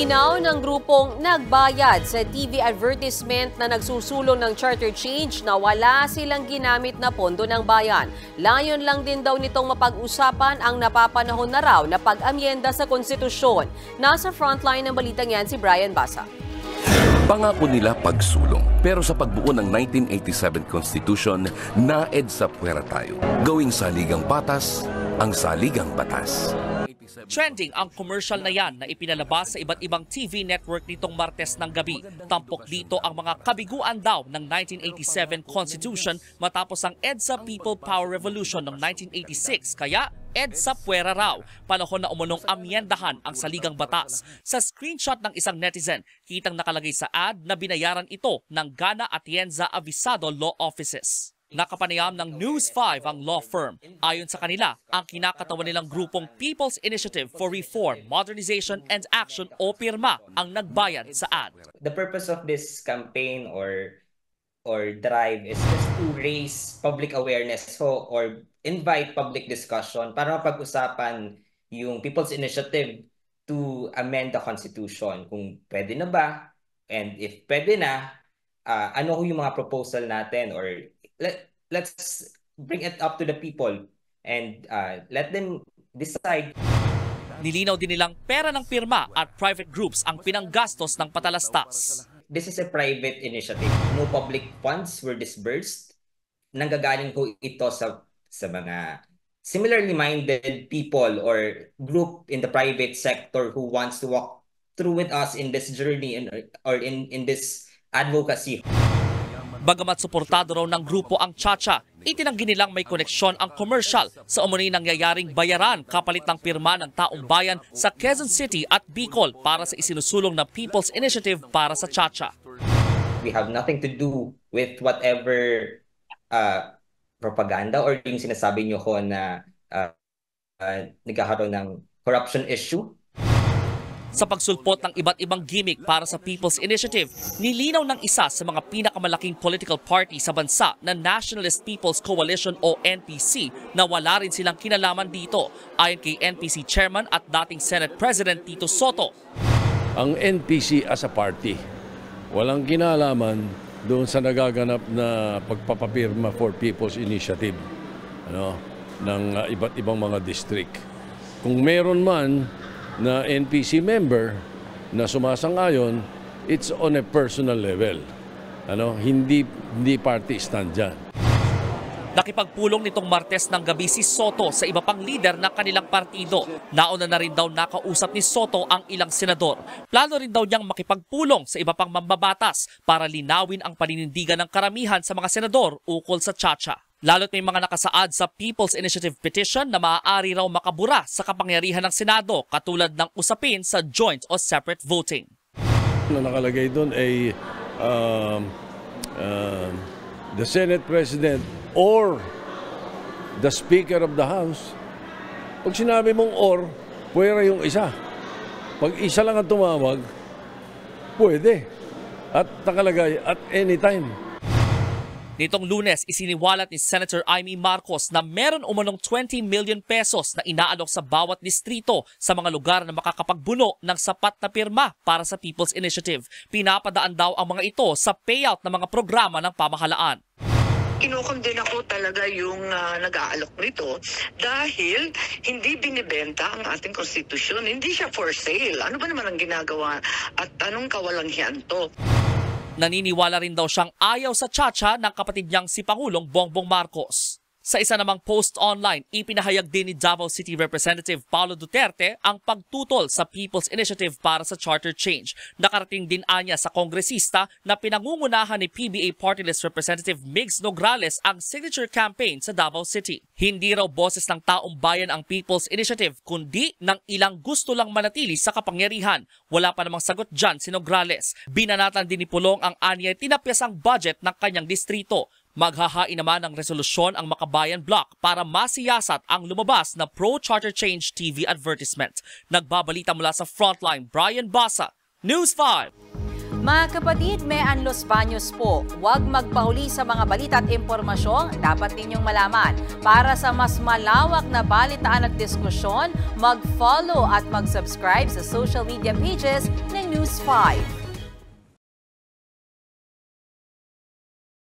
Nilinaw ng grupong nagbayad sa TV advertisement na nagsusulong ng charter change na wala silang ginamit na pondo ng bayan. Layon lang din daw nitong mapag-usapan ang napapanahon na raw na pag-amyenda sa konstitusyon. Nasa frontline ng balitang yan si Brian Basa. Pangako nila pagsulong. Pero sa pagbuo ng 1987 Constitution, naedsa puwera tayo. Gawing saligang patas, ang saligang batas. Trending ang commercial na yan na ipinalabas sa iba't ibang TV network nitong Martes ng gabi. Tampok dito ang mga kabiguan daw ng 1987 Constitution matapos ang EDSA People Power Revolution ng 1986. Kaya EDSA puwera raw. Panahon na umunong amyendahan ang saligang batas. Sa screenshot ng isang netizen, kitang nakalagay sa ad na binayaran ito ng Gana Atienza Avisado Law Offices. Nakapanayam ng News 5 ang law firm. Ayon sa kanila, ang kinakatawan nilang grupong People's Initiative for Reform, Modernization and Action o PIRMA ang nagbayad sa ad. The purpose of this campaign or drive is just to raise public awareness or invite public discussion para mapag-usapan yung People's Initiative to amend the Constitution. Kung pwede na ba, and if pwede na, ano yung mga proposal natin, or let's bring it up to the people and let them decide. Nilinaw din nilang pera ng pirma at private groups ang pinanggastos ng patalastas. This is a private initiative. No public funds were disbursed. Nanggagaling ko ito sa mga similarly minded people or group in the private sector who wants to walk through with us in this journey or in this advocacy. Bagamat suportado raw ng grupo ang Chacha, itinanggi nilang may koneksyon ang commercial sa umano'y nangyayaring bayaran kapalit ng pirma ng taong bayan sa Quezon City at Bicol para sa isinusulong na People's Initiative para sa Chacha. We have nothing to do with whatever propaganda or yung sinasabi nyo ko na nagkakaroon ng corruption issue. Sa pagsulpot ng iba't ibang gimmick para sa People's Initiative, nilinaw ng isa sa mga pinakamalaking political party sa bansa na Nationalist People's Coalition o NPC na wala rin silang kinalaman dito, ayon kay NPC Chairman at dating Senate President Tito Soto. Ang NPC as a party, walang kinalaman doon sa nagaganap na pagpapapirma for People's Initiative ng iba't ibang mga district. Kung meron man na NPC member na sumasang-ayon, it's on a personal level. Hindi party stand dyan. Nakipagpulong nitong Martes ng gabi si Soto sa iba pang lider ng kanilang partido. Nauna na rin daw nakausap ni Soto ang ilang senador. Plano rin daw niyang makipagpulong sa iba pang mambabatas para linawin ang paninindigan ng karamihan sa mga senador ukol sa Chacha. Lalo't may mga nakasaad sa People's Initiative petition na maaari raw makabura sa kapangyarihan ng Senado katulad ng usapin sa joint o separate voting. Nakalagay doon ay the Senate President or the Speaker of the House. Pag sinabi mong or, pwera yung isa. Pag isa lang ang tumawag, pwede. At nakalagay at any time. Nitong Lunes, isiniwalat ni Senator Amy Marcos na meron umanong 20 million pesos na inaalok sa bawat distrito sa mga lugar na makakapagbuno ng sapat na pirma para sa People's Initiative. Pinapadaan daw ang mga ito sa payout ng mga programa ng pamahalaan. Kinukondena ko talaga yung nag-aalok nito dahil hindi binibenta ang ating konstitusyon. Hindi siya for sale. Ano ba naman ang ginagawa at anong kawalanghyan to? Naniniwala rin daw siyang ayaw sa Chacha ng kapatid niyang si Pangulong Bongbong Marcos. Sa isa namang post online, ipinahayag din ni Davao City Representative Paulo Duterte ang pagtutol sa People's Initiative para sa charter change. Nakarating din anya sa kongresista na pinangungunahan ni PBA Party List Representative Migs Nograles ang signature campaign sa Davao City. Hindi raw boses ng taong bayan ang People's Initiative, kundi ng ilang gusto lang manatili sa kapangyarihan. Wala pa namang sagot dyan si Nograles. Binanatan din ni Pulong ang anyay tinapyas ang budget ng kanyang distrito. Maghahain naman ng resolusyon ang Makabayan Bloc para masiyasat ang lumabas na pro-charter change TV advertisement. Nagbabalita mula sa Frontline, Brian Basa, News 5. Mga kapatid, may Los Baños po. Huwag magpahuli sa mga balita at impormasyong dapat ninyong malaman. Para sa mas malawak na balitaan at diskusyon, mag-follow at mag-subscribe sa social media pages ng News 5.